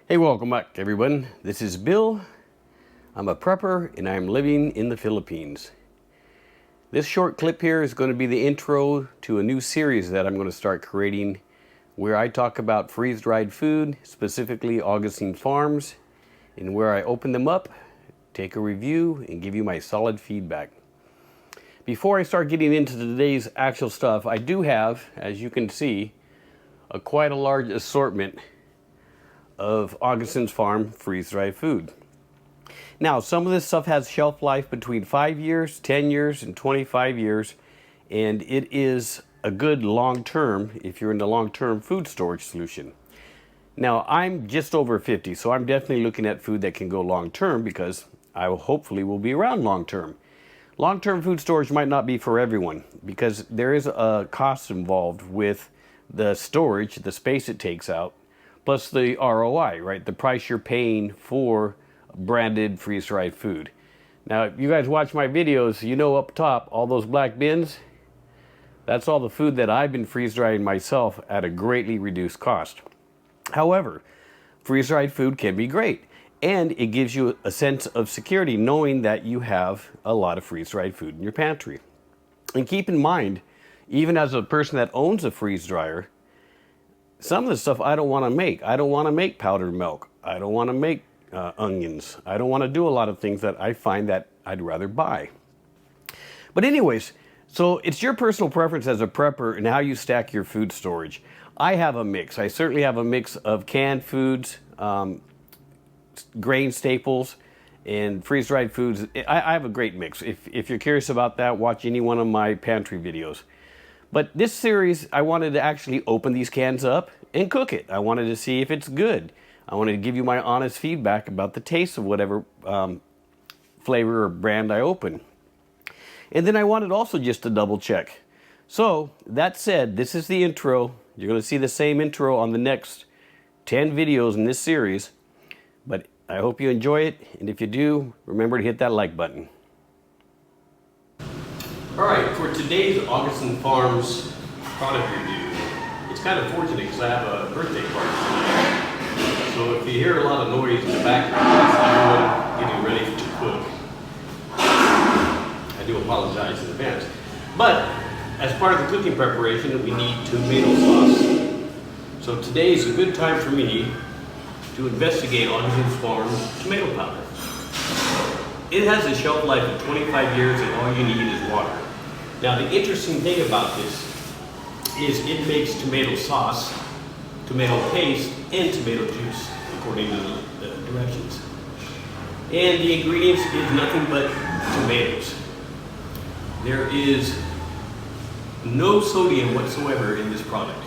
Hey, welcome back everyone. This is Bill. I'm a prepper and I'm living in the Philippines. This short clip here is going to be the intro to a new series that I'm going to start creating where I talk about freeze-dried food, specifically Augason farms, and where I open them up, take a review, and give you my solid feedback. Before I start getting into today's actual stuff, I do have, as you can see, quite a large assortment of Augason's farm freeze-dried food. Now, some of this stuff has shelf life between 5 years, 10 years, and 25 years, and it is a good long-term if you're in the long-term food storage solution. Now, I'm just over 50, so I'm definitely looking at food that can go long-term because I hopefully will be around long-term. Long-term food storage might not be for everyone because there is a cost involved with the storage, the space it takes out, plus the ROI, right? The price you're paying for branded freeze-dried food. Now, if you guys watch my videos, you know up top, all those black bins, that's all the food that I've been freeze-drying myself at a greatly reduced cost. However, freeze-dried food can be great, and it gives you a sense of security knowing that you have a lot of freeze-dried food in your pantry. And keep in mind, even as a person that owns a freeze dryer, some of the stuff I don't want to make. I don't want to make powdered milk. I don't want to make onions. I don't want to do a lot of things that I find that I'd rather buy. But anyways, so it's your personal preference as a prepper and how you stack your food storage. I have a mix. I certainly have a mix of canned foods, grain staples, and freeze-dried foods. I have a great mix. If you're curious about that, watch any one of my pantry videos. But this series, I wanted to actually open these cans up and cook it. I wanted to see if it's good. I wanted to give you my honest feedback about the taste of whatever flavor or brand I open. And then I wanted also just to double check. So that said, this is the intro. You're going to see the same intro on the next 10 videos in this series. But I hope you enjoy it. And if you do, remember to hit that like button. All right, for today's Augason Farms product review, it's kind of fortunate because I have a birthday party tonight. So if you hear a lot of noise in the background, that's everyone getting ready to cook. I do apologize in advance. But as part of the cooking preparation, we need tomato sauce. So today is a good time for me to investigate Augason Farms tomato powder. It has a shelf life of 25 years and all you need is water. Now the interesting thing about this is it makes tomato sauce, tomato paste, and tomato juice according to the directions. And the ingredients is nothing but tomatoes. There is no sodium whatsoever in this product,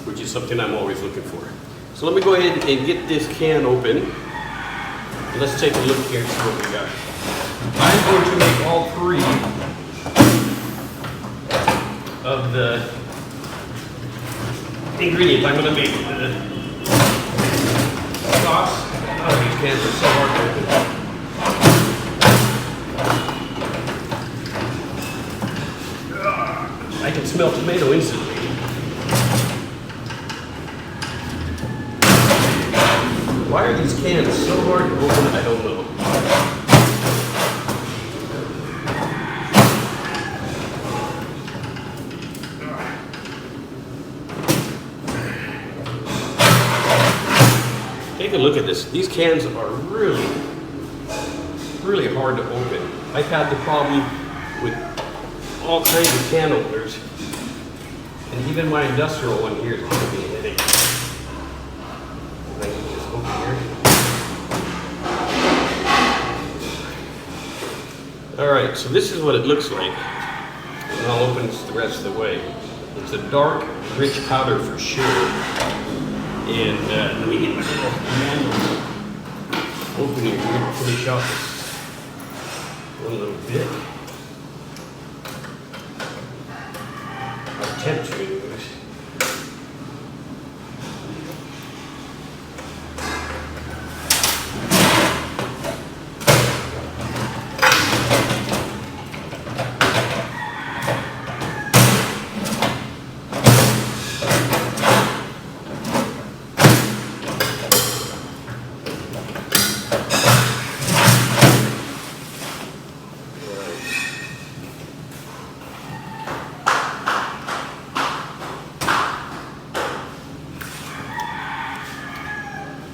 which is something I'm always looking for. So let me go ahead and get this can open. Let's take a look here and see what we got. I'm going to make all three of the ingredients. I'm going to make the sauce. Oh, these cans are so hard to open. I can smell tomato instantly. Why are these cans so hard to open? I don't know. Take a look at this. These cans are really hard to open. I've had the problem with all kinds of can openers, and even my industrial one here is giving me a headache. Alright, so this is what it looks like. And I'll open this the rest of the way. It's a dark, rich powder for sure. And let me get my little manual opening here to finish off one little bit. I'll attempt to anyways.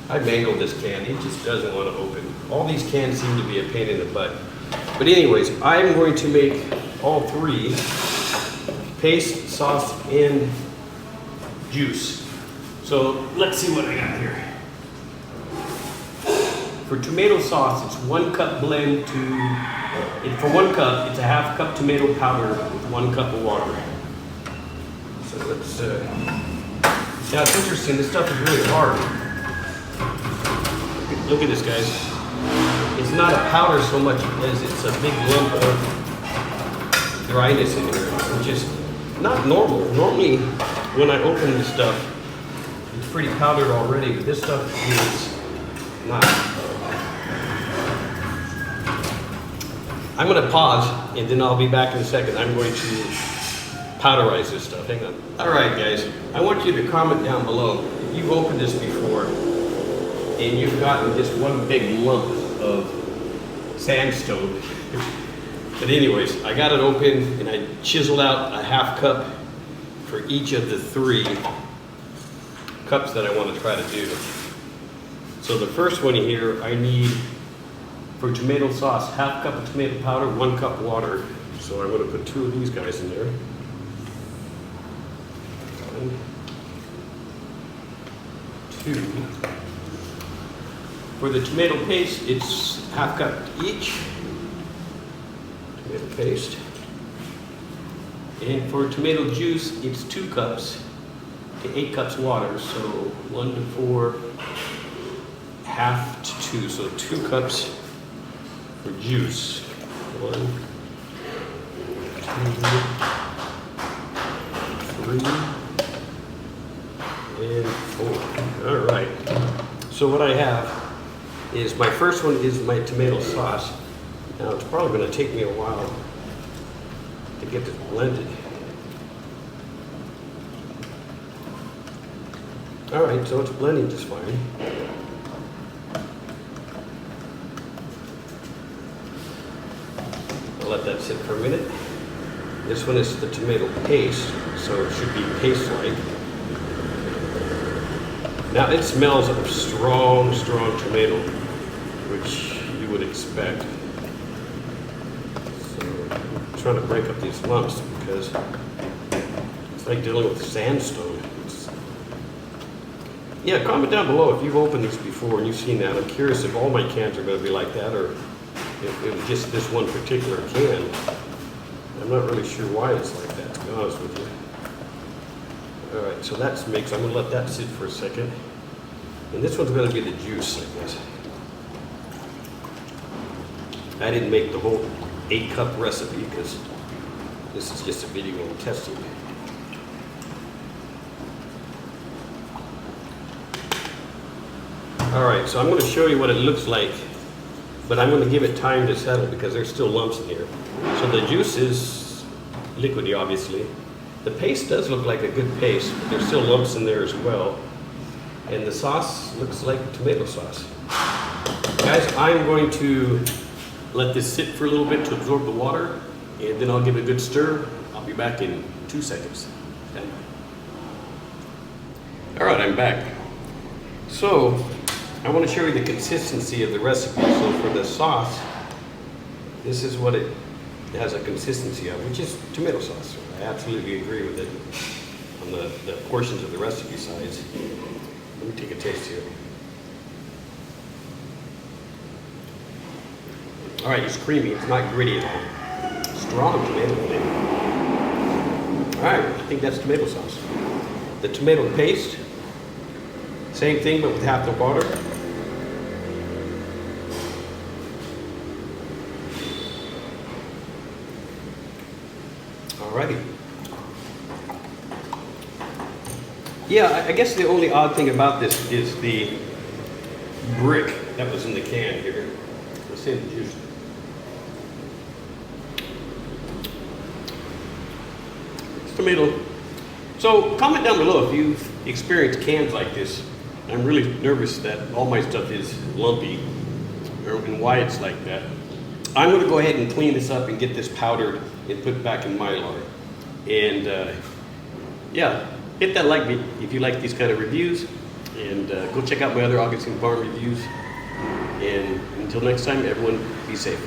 I mangled this can. It just doesn't want to open. All these cans seem to be a pain in the butt. But anyways, I'm going to make all three: paste, sauce, and juice. So let's see what I got here. For tomato sauce, it's 1 cup blend for 1 cup, it's a ½ cup tomato powder with 1 cup of water. So let's, yeah, it's interesting. This stuff is really hard. Look at this, guys. It's not a powder so much as it's a big lump of dryness in here, which is not normal. Normally, when I open this stuff, it's pretty powdered already, but this stuff is not. I'm going to pause, and then I'll be back in a second. I'm going to powderize this stuff. Hang on. All right, guys. I want you to comment down below if you've opened this before and you've gotten just one big lump of sandstone. But anyways, I got it open, and I chiseled out a ½ cup for each of the 3 cups that I want to try to do. So the first one here, I need, for tomato sauce, ½ cup of tomato powder, 1 cup water. So I'm going to put 2 of these guys in there. 1, 2. For the tomato paste, it's ½ cup each. Tomato paste. And for tomato juice, it's 2 cups to 8 cups water. So 1 to 4, ½ to 2. So 2 cups for juice. 1, 2, 3, and 4. All right. So what I have is, my first one is my tomato sauce. Now it's probably going to take me a while to get this blended. All right, so it's blending just fine. I'll let that sit for a minute. This one is the tomato paste, so it should be paste-like. Now it smells of strong, strong tomato, which you would expect. So I'm trying to break up these lumps because it's like dealing with sandstone. Yeah, comment down below if you've opened these before and you've seen that. I'm curious if all my cans are going to be like that, or if it was just this one particular can. I'm not really sure why it's like that, to be honest with you. All right, so that's mixed. I'm going to let that sit for a second. And this one's going to be the juice, I guess. I didn't make the whole 8-cup recipe because this is just a video on testing. All right, so I'm going to show you what it looks like, but I'm going to give it time to settle because there's still lumps in here. So the juice is liquidy, obviously. The paste does look like a good paste, but there's still lumps in there as well. And the sauce looks like tomato sauce. Guys, I'm going to let this sit for a little bit to absorb the water, and then I'll give it a good stir. I'll be back in 2 seconds. Stand by. All right, I'm back. So I want to show you the consistency of the recipe. So for the sauce, this is what it has a consistency of, which is tomato sauce. I absolutely agree with it on the portions of the recipe sides. Let me take a taste here. All right, it's creamy. It's not gritty at all. Strong tomato flavor. All right, I think that's tomato sauce. The tomato paste, same thing, but with half the water. Alrighty. Yeah, I guess the only odd thing about this is the brick that was in the can here. Let's see the juice. It's tomato. So comment down below if you've experienced cans like this. I'm really nervous that all my stuff is lumpy, and why it's like that. I'm going to go ahead and clean this up and get this powdered and put back in Mylar. And yeah, hit that like button if you like these kind of reviews. And go check out my other Augason farm reviews. And until next time, everyone, be safe.